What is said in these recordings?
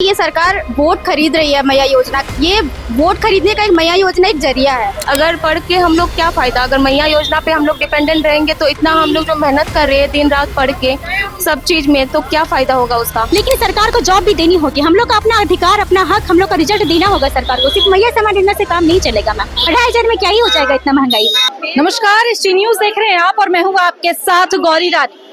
ये सरकार वोट खरीद रही है मैया योजना। ये वोट खरीदने का एक मैया योजना एक जरिया है। अगर पढ़ के हम लोग क्या फायदा, अगर मैया योजना पे हम लोग डिपेंडेंट रहेंगे तो इतना हम लोग जो मेहनत कर रहे हैं दिन रात पढ़ के सब चीज में, तो क्या फायदा होगा उसका। लेकिन सरकार को जॉब भी देनी होगी, हम लोग का अपना अधिकार, अपना हक, हम लोग का रिजल्ट देना होगा सरकार को। सिर्फ मैया समाज योजना से काम नहीं चलेगा मैम। 2,500 में क्या ही हो जाएगा इतना महंगाई में। नमस्कार, ST न्यूज देख रहे हैं आप और मैं हूँ आपके साथ गौरी रानी।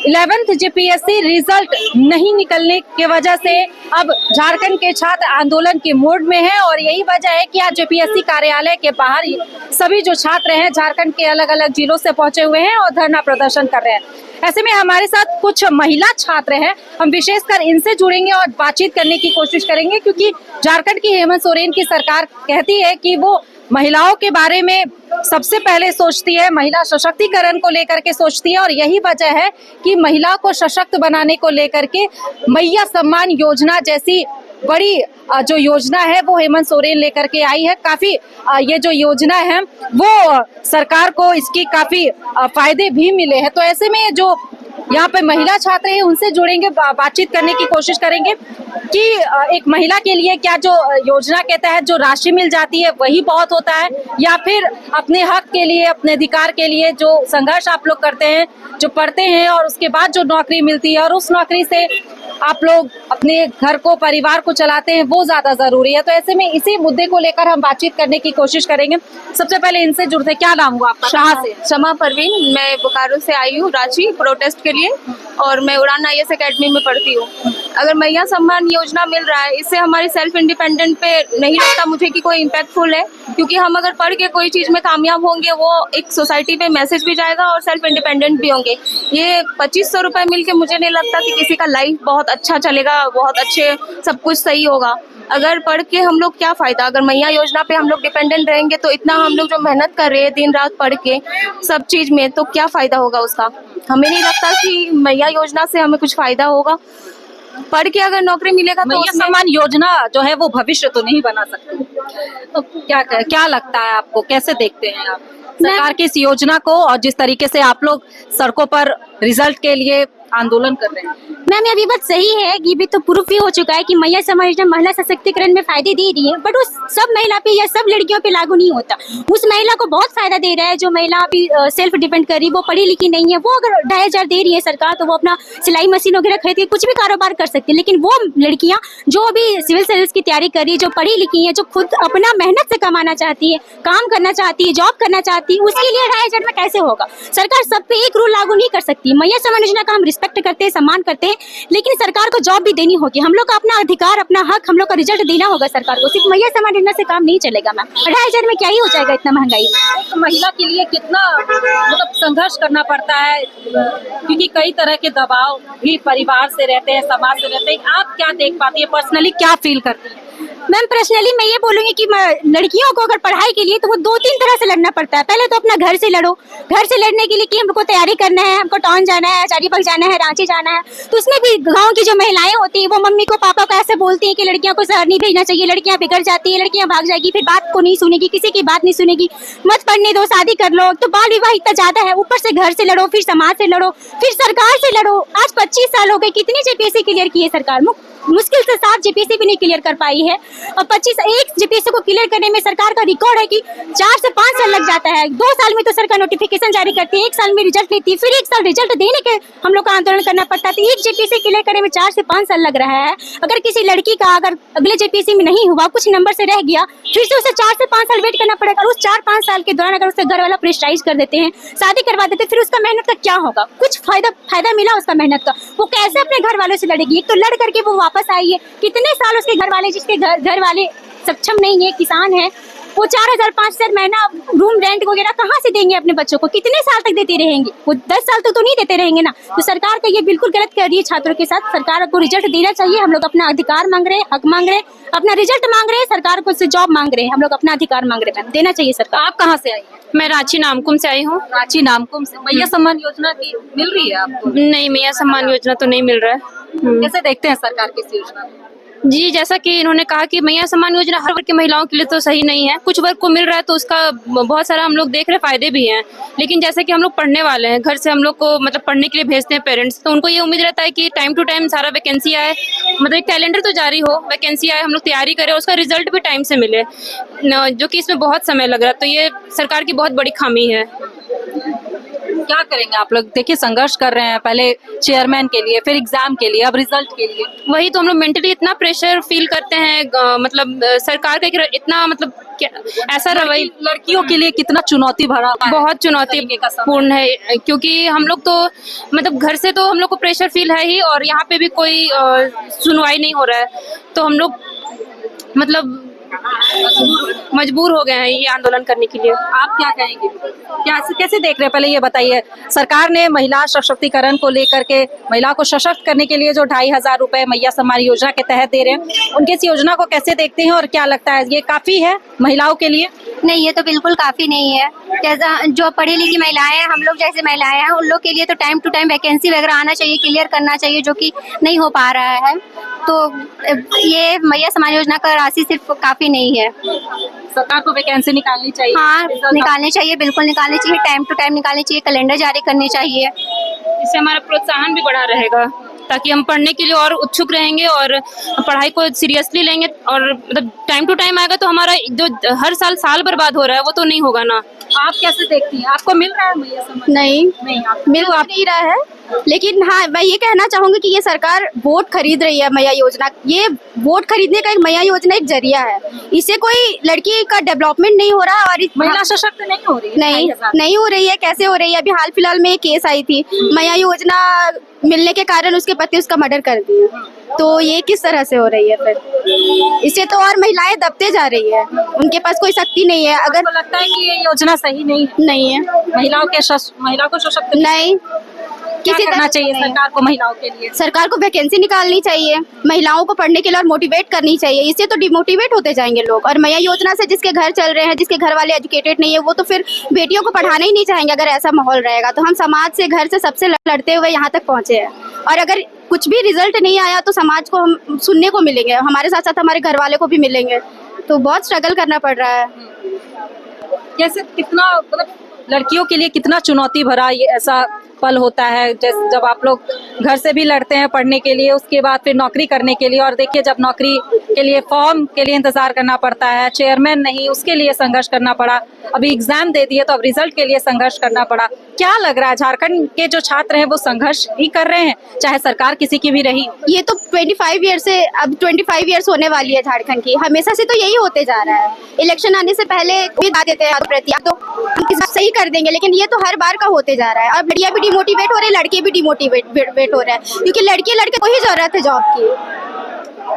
11th JPSC रिजल्ट नहीं निकलने की वजह से अब झारखंड के छात्र आंदोलन के मोड में हैं और यही वजह है कि आज JPSC कार्यालय के बाहर सभी जो छात्र हैं झारखंड के अलग अलग जिलों से पहुंचे हुए हैं और धरना प्रदर्शन कर रहे हैं। ऐसे में हमारे साथ कुछ महिला छात्र हैं, हम विशेषकर इनसे जुड़ेंगे और बातचीत करने की कोशिश करेंगे, क्योंकि झारखंड की हेमंत सोरेन की सरकार कहती है कि वो महिलाओं के बारे में सबसे पहले सोचती है, महिला सशक्तिकरण को लेकर के सोचती है और यही वजह है कि महिला को सशक्त बनाने को लेकर के मैया सम्मान योजना जैसी बड़ी जो योजना है वो हेमंत सोरेन लेकर के आई है। काफी ये जो योजना है वो सरकार को इसकी काफी फायदे भी मिले हैं। तो ऐसे में जो यहाँ पे महिला छात्र हैं उनसे जुड़ेंगे, बातचीत करने की कोशिश करेंगे कि एक महिला के लिए क्या जो योजना के तहत जो राशि मिल जाती है वही बहुत होता है, या फिर अपने हक के लिए, अपने अधिकार के लिए जो संघर्ष आप लोग करते हैं, जो पढ़ते हैं और उसके बाद जो नौकरी मिलती है और उस नौकरी से आप लोग अपने घर को, परिवार को चलाते हैं, वो ज्यादा जरूरी है। तो ऐसे में इसी मुद्दे को लेकर हम बातचीत करने की कोशिश करेंगे। सबसे पहले इनसे जुड़ते, क्या नाम हुआ आपका? कहाँ से? शमा परवीन, मैं बोकारो से आई हूँ रांची प्रोटेस्ट के लिए और मैं उड़ान IAS अकेडमी में पढ़ती हूँ। अगर मैया सम्मान योजना मिल रहा है, इससे हमारे सेल्फ इंडिपेंडेंट पे नहीं लगता मुझे कि कोई इम्पैक्टफुल है, क्योंकि हम अगर पढ़ के कोई चीज में कामयाब होंगे वो एक सोसाइटी पे मैसेज भी जाएगा और सेल्फ इंडिपेंडेंट भी होंगे। ये 2500 रुपए मिल के मुझे नहीं लगता कि किसी का लाइफ बहुत अच्छा चलेगा, बहुत अच्छे सब कुछ सही होगा। अगर पढ़ के हम लोग क्या फायदा, अगर मैया योजना पे हम लोग डिपेंडेंट रहेंगे तो इतना हम लोग जो मेहनत कर रहे हैं दिन रात पढ़ के सब चीज में, तो क्या फायदा होगा उसका। हमें नहीं लगता कि मैया योजना से हमें कुछ फायदा होगा। पढ़ के अगर नौकरी मिलेगा तो मैया सम्मान योजना जो है वो भविष्य तो नहीं बना सकती। तो क्या लगता है आपको, कैसे देखते हैं आप सरकार की इस योजना को और जिस तरीके से आप लोग सड़कों पर रिजल्ट के लिए आंदोलन कर रहे हैं? मैम ये बात सही है, ये भी तो प्रूफ भी हो चुका है कि मैया समाज योजना महिला सशक्तिकरण में फायदे दे रही है, बट उस सब महिला पे या सब लड़कियों पे लागू नहीं होता। उस महिला को बहुत फायदा दे रहा है जो महिला अभी सेल्फ डिपेंड कर रही है, वो पढ़ी लिखी नहीं है, वो अगर 2,500 दे रही है सरकार तो वो अपना सिलाई मशीन वगैरह खरीद के कुछ भी कारोबार कर सकती है। लेकिन वो लड़कियां जो अभी सिविल सर्विस की तैयारी कर रही है, जो पढ़ी लिखी है, जो खुद अपना मेहनत से कमाना चाहती है, काम करना चाहती है, जॉब करना चाहती है, उसके लिए 2,500 में कैसे होगा। सरकार सब पे एक रूल लागू नहीं कर सकती। मैया सम्मान योजना का हम रिस्पेक्ट करते हैं, सम्मान करते हैं, लेकिन सरकार को जॉब भी देनी होगी। हम लोग का अपना अधिकार, अपना हक, हम लोग का रिजल्ट देना होगा सरकार को। सिर्फ मैया सम्मान योजना से काम नहीं चलेगा मैम। 2,500 में क्या ही हो जाएगा इतना महंगाई में। एक महिला के लिए कितना मतलब संघर्ष करना पड़ता है, क्योंकि कई तरह के दबाव भी परिवार से रहते हैं, समाज से रहते हैं। आप क्या देख पाती है, पर्सनली क्या फील करती है? मैम पर्सनली मैं ये बोलूंगी कि लड़कियों को अगर पढ़ाई के लिए तो वो 2-3 तरह से लड़ना पड़ता है। पहले तो अपना घर से लड़ो, घर से लड़ने के लिए कि हमको तैयारी करना है, हमको टाउन जाना है, हजारीबाग जाना है, रांची जाना है, तो उसमें भी गांव की जो महिलाएं होती है वो मम्मी को, पापा को ऐसे बोलती है कि लड़कियों को शहर नहीं भेजना चाहिए, लड़कियां बिगड़ जाती है, लड़कियां भाग जाएगी, फिर बात को नहीं सुनेगी, किसी की बात नहीं सुनेगी, मत पढ़ने दो, शादी कर लो। तो बाल विवाह इतना ज्यादा है, ऊपर से घर से लड़ो, फिर समाज से लड़ो, फिर सरकार से लड़ो। आज 25 साल हो गए, कितनी JPSC क्लियर की है सरकार? मुश्किल से 7 JPSC भी नहीं क्लियर कर पाई है और 1 JPSC को क्लियर करने में सरकार का रिकॉर्ड है कि 4 से 5 साल लग जाता है। 2 साल में तो सरकार नोटिफिकेशन जारी करती है, 1 साल में रिजल्ट लेती है, फिर 1 साल रिजल्ट देने के हम लोग का आंदोलन करना पड़ता है। तो 1 JPSC क्लियर करने में 4 से 5 साल लग रहा है। अगर किसी लड़की का अगर अगले JPSC में नहीं हुआ, कुछ नंबर से रह गया, फिर से उसे 4 से 5 साल वेट करना पड़ेगा। और उस 4-5 साल के दौरान अगर उसका घर वाला प्रेशराइज कर देते हैं, शादी करवा देते हैं, फिर उसका मेहनत का क्या होगा? कुछ फायदा मिला उसका मेहनत का? वो कैसे अपने घर वालों से लड़ेगी? एक तो लड़ करके वो वापस आई है, कितने साल उसके घर वाले, जिसके घर वाले सक्षम नहीं है, किसान है, वो 4,000-5,000 महीना रूम रेंट वगैरह कहाँ से देंगे अपने बच्चों को? कितने साल तक देते रहेंगे? वो 10 साल तक तो नहीं देते रहेंगे ना। तो सरकार का ये बिल्कुल गलत कर रही है छात्रों के साथ। सरकार को रिजल्ट देना चाहिए। हम लोग अपना अधिकार मांग रहे हैं, हक मांग रहे हैं, अपना रिजल्ट मांग रहे हैं, सरकार को जॉब मांग रहे हैं। हम लोग अपना अधिकार मांग रहे हैं, देना चाहिए सरकार। आप कहाँ से आई है? मैं रांची नामकुम से आई हूँ। रांची नामकुम से। मैया सम्मान योजना की मिल रही है आपको? नहीं, मैया सम्मान योजना तो नहीं मिल रहा है। कैसे देखते हैं सरकार की इस योजना को? जी, जैसा कि इन्होंने कहा कि मैया सम्मान योजना हर वर्ग की महिलाओं के लिए तो सही नहीं है। कुछ वर्ग को मिल रहा है तो उसका बहुत सारा हम लोग देख रहे फायदे भी हैं। लेकिन जैसे कि हम लोग पढ़ने वाले हैं, घर से हम लोग को मतलब पढ़ने के लिए भेजते हैं पेरेंट्स, तो उनको ये उम्मीद रहता है कि टाइम टू टाइम सारा वैकेंसी आए, मतलब एक कैलेंडर तो जारी हो, वैकेंसी आए, हम लोग तैयारी करें, उसका रिजल्ट भी टाइम से मिले, जो कि इसमें बहुत समय लग रहा है। तो ये सरकार की बहुत बड़ी खामी है। क्या करेंगे आप लोग? देखिए संघर्ष कर रहे हैं, पहले चेयरमैन के लिए, फिर एग्जाम के लिए, अब रिजल्ट के लिए। वही तो हम लोग मेंटली इतना प्रेशर फील करते हैं, मतलब सरकार का इतना मतलब ऐसा रवैया लड़कियों के लिए कितना चुनौती भरा है। बहुत चुनौतीपूर्ण है, क्योंकि हम लोग तो मतलब घर से तो हम लोग को प्रेशर फील है ही, और यहाँ पे भी कोई सुनवाई नहीं हो रहा है, तो हम लोग मतलब मजबूर हो गए हैं ये आंदोलन करने के लिए। आप क्या कहेंगे? कैसे देख रहे हैं? पहले ये बताइए, सरकार ने महिला सशक्तिकरण को लेकर के, महिला को सशक्त करने के लिए जो 2500 रुपए मैया सम्मान योजना के तहत दे रहे हैं, उनके इस योजना को कैसे देखते हैं और क्या लगता है ये काफी है महिलाओं के लिए? नहीं, ये तो बिल्कुल काफी नहीं है। जैसा जो पढ़ी लिखी महिलाएं हैं, हम लोग जैसे महिलाएं हैं, उन लोग के लिए तो टाइम टू टाइम वैकेंसी वगैरह आना चाहिए, क्लियर करना चाहिए, जो कि नहीं हो पा रहा है। तो ये मैया सम्मान योजना का राशि सिर्फ काफी नहीं है। सरकार को वैकेंसी निकालनी चाहिए। हाँ, निकालनी चाहिए, बिल्कुल निकालनी चाहिए, टाइम टू टाइम निकालनी चाहिए, कैलेंडर जारी करनी चाहिए। इससे हमारा प्रोत्साहन भी बढ़ा रहेगा, ताकि हम पढ़ने के लिए और उत्सुक रहेंगे और पढ़ाई को सीरियसली लेंगे, और मतलब टाइम टू टाइम आएगा तो हमारा जो हर साल बर्बाद हो रहा है वो तो नहीं होगा ना। आप कैसे देखती हैं? आपको मिल रहा है मैया सम्मान? नहीं, मिल आप नहीं रहा है। लेकिन हाँ, मैं ये कहना चाहूंगी कि ये सरकार वोट खरीद रही है मैया योजना। ये वोट खरीदने का एक मैया योजना एक जरिया है, इससे कोई लड़की का डेवलपमेंट नहीं हो रहा। और महिला सशक्त नहीं हो रही है। नहीं हो रही है। कैसे हो रही है? अभी हाल फिलहाल में एक केस आई थी, मैया योजना मिलने के कारण उसके पति उसका मर्डर कर दिए। तो ये किस तरह से हो रही है? फिर इससे तो और महिलाएं दबते जा रही है, उनके पास कोई शक्ति नहीं है। अगर आपको लगता है कि ये योजना सही नहीं है, महिला को सशक्त नहीं, किसी करना चाहिए सरकार को महिलाओं के लिए? सरकार को वैकेंसी निकालनी चाहिए, महिलाओं को पढ़ने के लिए और मोटिवेट करनी चाहिए। इससे तो डिमोटिवेट होते जाएंगे लोग। और मैया योजना से जिसके घर चल रहे हैं, जिसके घर वाले एजुकेटेड नहीं है, वो तो फिर बेटियों को पढ़ाना ही नहीं चाहेंगे। अगर ऐसा माहौल रहेगा तो हम समाज से, घर से, सबसे लड़ते हुए यहाँ तक पहुँचे हैं। और अगर कुछ भी रिजल्ट नहीं आया तो समाज को हम सुनने को मिलेंगे, हमारे साथ साथ हमारे घर वाले को भी मिलेंगे। तो बहुत स्ट्रगल करना पड़ रहा है। कैसे, कितना मतलब लड़कियों के लिए कितना चुनौती भरा ये ऐसा पल होता है, जैसे जब आप लोग घर से भी लड़ते हैं पढ़ने के लिए, उसके बाद फिर नौकरी करने के लिए, और देखिए जब नौकरी के लिए फॉर्म के लिए इंतजार करना पड़ता है, चेयरमैन नहीं, उसके लिए संघर्ष करना पड़ा, अभी एग्जाम दे दिए तो अब रिजल्ट के लिए संघर्ष करना पड़ा। क्या लग रहा है, झारखंड के जो छात्र हैं वो संघर्ष ही कर रहे हैं, चाहे सरकार किसी की भी रही? ये तो 25 ईयर से, अब 25 ईयर्स होने वाली है झारखंड की, हमेशा से तो यही होते जा रहा है। इलेक्शन आने से पहले भी बात देते हैं प्रति, तो हम किसी सही कर देंगे, लेकिन ये तो हर बार का होते जा रहा है। और लड़कियां भी डिमोटिवेट हो रहे हैं, लड़के भी डिमोटिवेट हो रहे हैं, क्योंकि लड़के को ही जरूरत है जॉब की।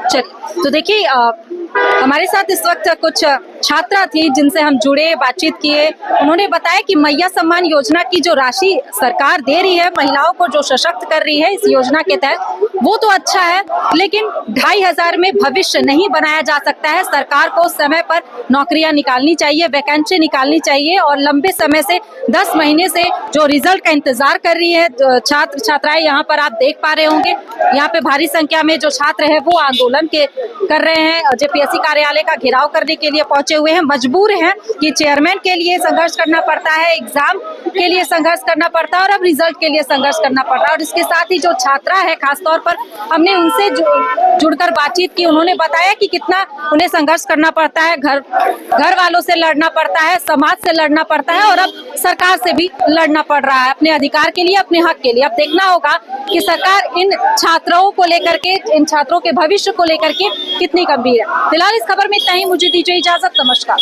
चलिए, तो देखिए हमारे साथ इस वक्त कुछ छात्रा थी जिनसे हम जुड़े, बातचीत किए। उन्होंने बताया कि मैया सम्मान योजना की जो राशि सरकार दे रही है, महिलाओं को जो सशक्त कर रही है इस योजना के तहत, वो तो अच्छा है, लेकिन 2500 में भविष्य नहीं बनाया जा सकता है। सरकार को समय पर नौकरियां निकालनी चाहिए, वैकेंसी निकालनी चाहिए, और लंबे समय से 10 महीने से जो रिजल्ट का इंतजार कर रही है छात्र छात्राएं, यहाँ पर आप देख पा रहे होंगे, यहाँ पे भारी संख्या में जो छात्र है वो आंदोलन कर रहे हैं, जेपीएससी कार्यालय का घेराव करने के लिए पहुंचे हुए हैं। मजबूर हैं कि चेयरमैन के लिए संघर्ष करना पड़ता है, एग्जाम के लिए संघर्ष करना पड़ता है, और अब रिजल्ट के लिए संघर्ष करना पड़ रहा है। और इसके साथ ही जो छात्रा है, खासतौर पर हमने उनसे जुड़कर बातचीत की, उन्होंने बताया कि कितना उन्हें संघर्ष करना पड़ता है, घर वालों से लड़ना पड़ता है, समाज से लड़ना पड़ता है, और अब सरकार से भी लड़ना पड़ रहा है अपने अधिकार के लिए, अपने हक के लिए। अब देखना होगा कि सरकार इन छात्राओं को लेकर के, इन छात्रों के भविष्य को लेकर के कितनी गंभीर है। फिलहाल इस खबर में इतना ही, मुझे दीजिए इजाजत, नमस्कार।